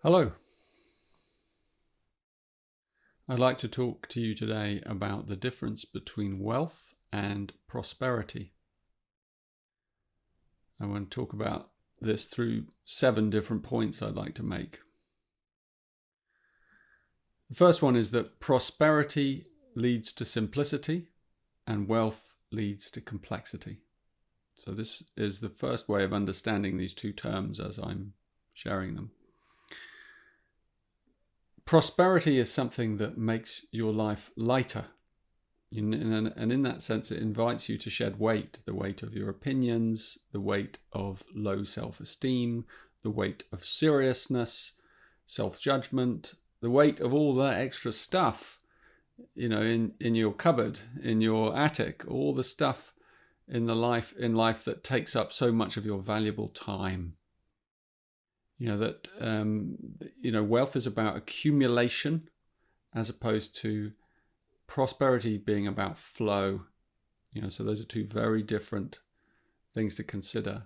Hello. I'd like to talk to you today about the difference between wealth and prosperity. I want to talk about this through 7 different points I'd like to make. The first one is that prosperity leads to simplicity and wealth leads to complexity. So this is the first way of understanding these two terms as I'm sharing them. Prosperity is something that makes your life lighter. And in that sense, it invites you to shed weight, the weight of your opinions, the weight of low self-esteem, the weight of seriousness, self-judgment, the weight of all that extra stuff, in your cupboard, in your attic, all the stuff in life that takes up so much of your valuable time. Wealth is about accumulation as opposed to prosperity being about flow. So those are two very different things to consider.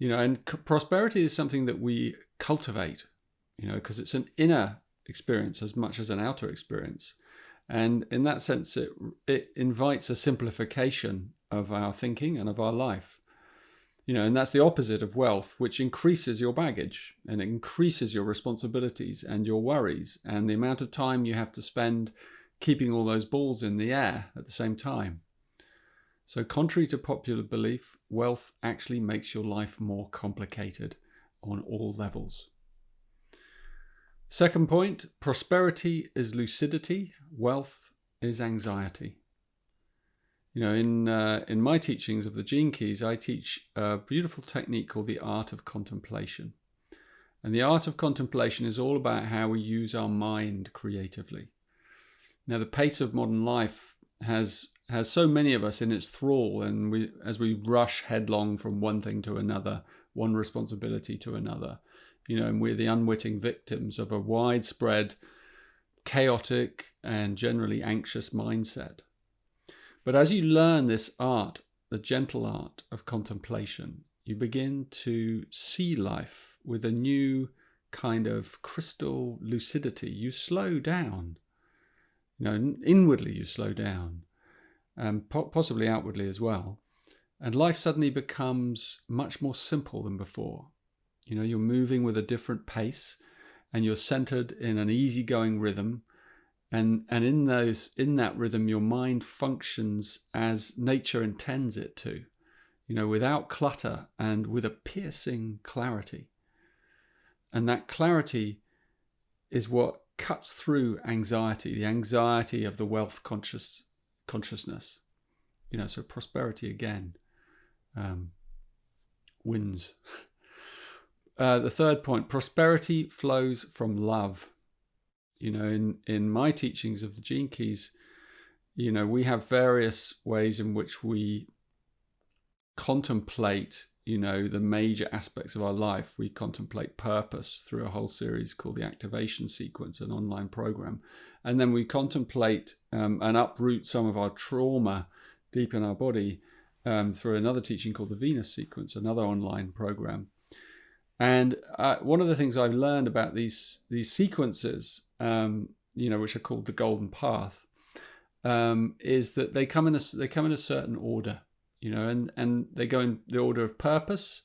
And prosperity is something that we cultivate, because it's an inner experience as much as an outer experience. And in that sense, it invites a simplification of our thinking and of our life. And that's the opposite of wealth, which increases your baggage and increases your responsibilities and your worries and the amount of time you have to spend keeping all those balls in the air at the same time. So contrary to popular belief, wealth actually makes your life more complicated on all levels. Second point, prosperity is lucidity, wealth is anxiety. In my teachings of the Gene Keys, I teach a beautiful technique called the art of contemplation. And the art of contemplation is all about how we use our mind creatively. Now, the pace of modern life has so many of us in its thrall, and as we rush headlong from one thing to another, one responsibility to another, and we're the unwitting victims of a widespread, chaotic, and generally anxious mindset. But as you learn this art, the gentle art of contemplation, you begin to see life with a new kind of crystal lucidity. You slow down. Inwardly you slow down, and possibly outwardly as well. And life suddenly becomes much more simple than before. You're moving with a different pace, and you're centered in an easygoing rhythm. And in that rhythm, your mind functions as nature intends it to, without clutter and with a piercing clarity. And that clarity is what cuts through anxiety, the anxiety of the wealth consciousness. So prosperity again wins. The third point, prosperity flows from love. In my teachings of the Gene Keys, we have various ways in which we contemplate, the major aspects of our life. We contemplate purpose through a whole series called the Activation Sequence, an online program. And then we contemplate and uproot some of our trauma deep in our body through another teaching called the Venus Sequence, another online program. And one of the things I've learned about these sequences, which are called the Golden Path, is that they come in a certain order, and they go in the order of purpose,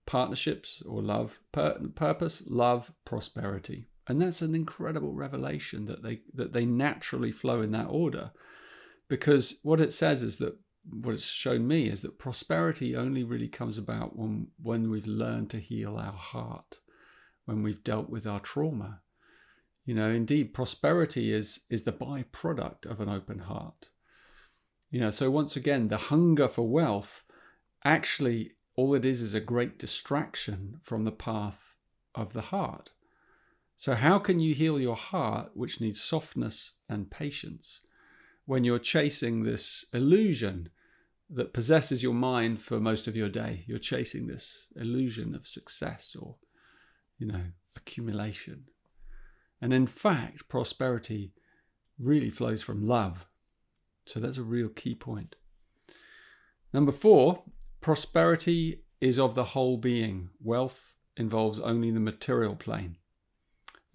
partnerships, or love. Purpose, love, prosperity, and that's an incredible revelation that they naturally flow in that order, because what it says is that. What it's shown me is that prosperity only really comes about when we've learned to heal our heart, when we've dealt with our trauma. Indeed, prosperity is the byproduct of an open heart. So once again, the hunger for wealth, actually, all it is a great distraction from the path of the heart. So how can you heal your heart, which needs softness and patience, when you're chasing this illusion that possesses your mind for most of your day? You're chasing this illusion of success or, accumulation. And in fact, prosperity really flows from love. So that's a real key point. Number 4, prosperity is of the whole being. Wealth involves only the material plane.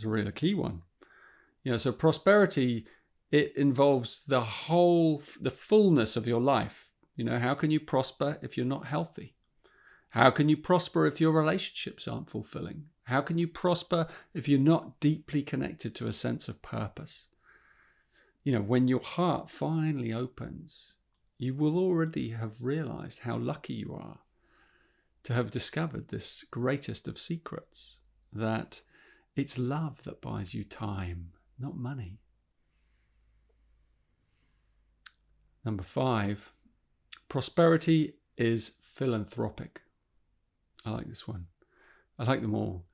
is really a key one. So prosperity, it involves the fullness of your life. How can you prosper if you're not healthy? How can you prosper if your relationships aren't fulfilling? How can you prosper if you're not deeply connected to a sense of purpose? When your heart finally opens, you will already have realized how lucky you are to have discovered this greatest of secrets, that it's love that buys you time, not money. Number 5, prosperity is philanthropic. I like this one. I like them all.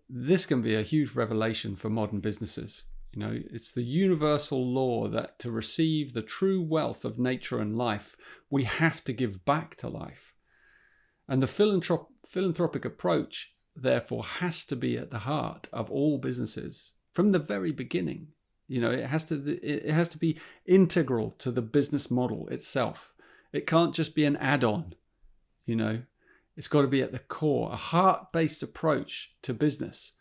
This can be a huge revelation for modern businesses. It's the universal law that to receive the true wealth of nature and life, we have to give back to life. And the philanthropic approach, therefore, has to be at the heart of all businesses from the very beginning. It has to be integral to the business model itself. It can't just be an add-on. It's got to be at the core. A heart-based approach to business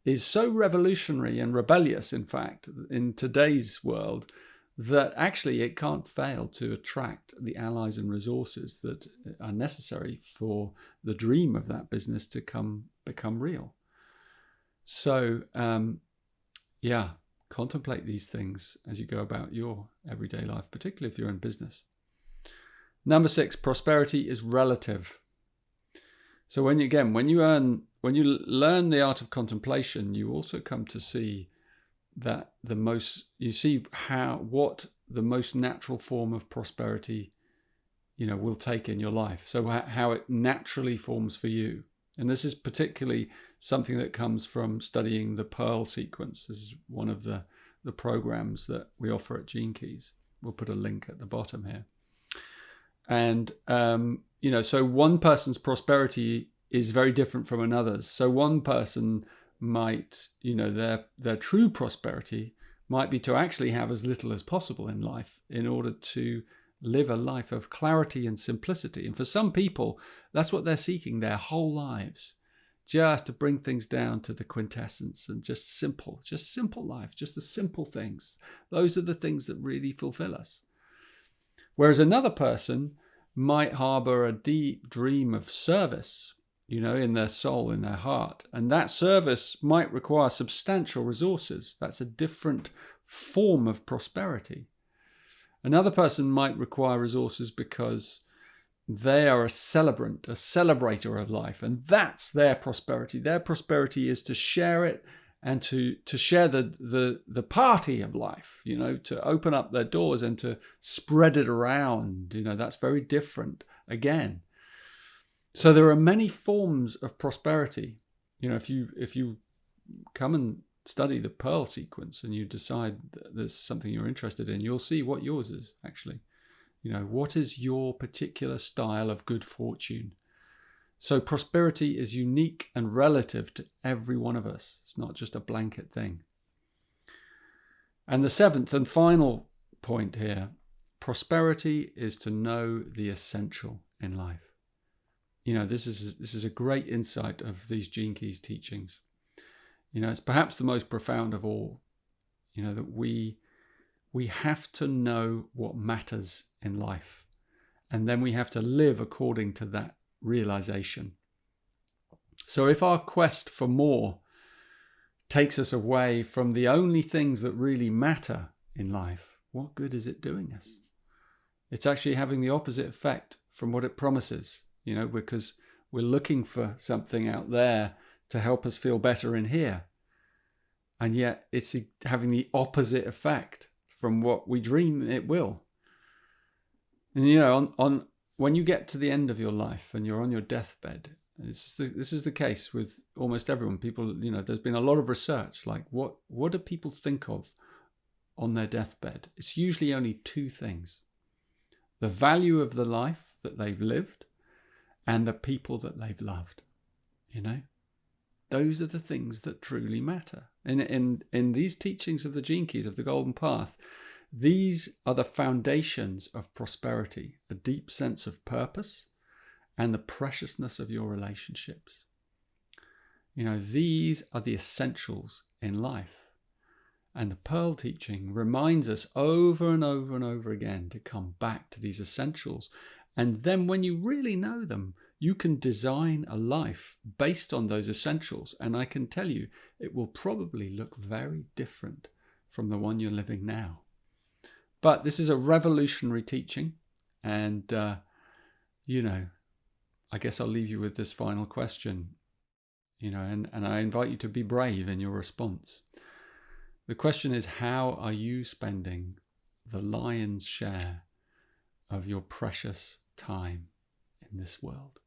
is so revolutionary and rebellious, in fact, in today's world, that actually it can't fail to attract the allies and resources that are necessary for the dream of that business to become real. So, contemplate these things as you go about your everyday life, particularly if you're in business. Number 6, prosperity is relative. So when you learn the art of contemplation, you also come to see that what the most natural form of prosperity, will take in your life. So how it naturally forms for you. And this is particularly something that comes from studying the Pearl sequence. This is one of the programs that we offer at Gene Keys. We'll put a link at the bottom here. And, so one person's prosperity is very different from another's. So one person might, their true prosperity might be to actually have as little as possible in life in order to live a life of clarity and simplicity. And for some people, that's what they're seeking their whole lives, just to bring things down to the quintessence and just simple life, just the simple things. Those are the things that really fulfill us. Whereas another person might harbor a deep dream of service, in their soul, in their heart. And that service might require substantial resources. That's a different form of prosperity. Another person might require resources because they are a celebrator of life, and that's their prosperity. Their prosperity is to share it and to share the party of life, to open up their doors and to spread it around. That's very different again. So there are many forms of prosperity. If you come and study the Pearl sequence and you decide that there's something you're interested in, you'll see what yours is actually. What is your particular style of good fortune? So prosperity is unique and relative to every one of us. It's not just a blanket thing. And the 7th and final point here, prosperity is to know the essential in life. This is a great insight of these Gene Keys teachings. It's perhaps the most profound of all, that we have to know what matters in life, and then we have to live according to that realization. So if our quest for more takes us away from the only things that really matter in life, what good is it doing us? It's actually having the opposite effect from what it promises, because we're looking for something out there to help us feel better in here. And yet it's having the opposite effect from what we dream it will. And when you get to the end of your life and you're on your deathbed, this is the case with almost everyone. People, there's been a lot of research, like what do people think of on their deathbed? It's usually only 2 things: the value of the life that they've lived and the people that they've loved. Those are the things that truly matter. In these teachings of the Gene Keys, of the Golden Path, these are the foundations of prosperity: a deep sense of purpose and the preciousness of your relationships. You know, these are the essentials in life. And the Pearl teaching reminds us over and over and over again to come back to these essentials. And then when you really know them, you can design a life based on those essentials. And I can tell you, it will probably look very different from the one you're living now. But this is a revolutionary teaching. And, you know, I guess I'll leave you with this final question. You know, and I invite you to be brave in your response. The question is, how are you spending the lion's share of your precious time in this world?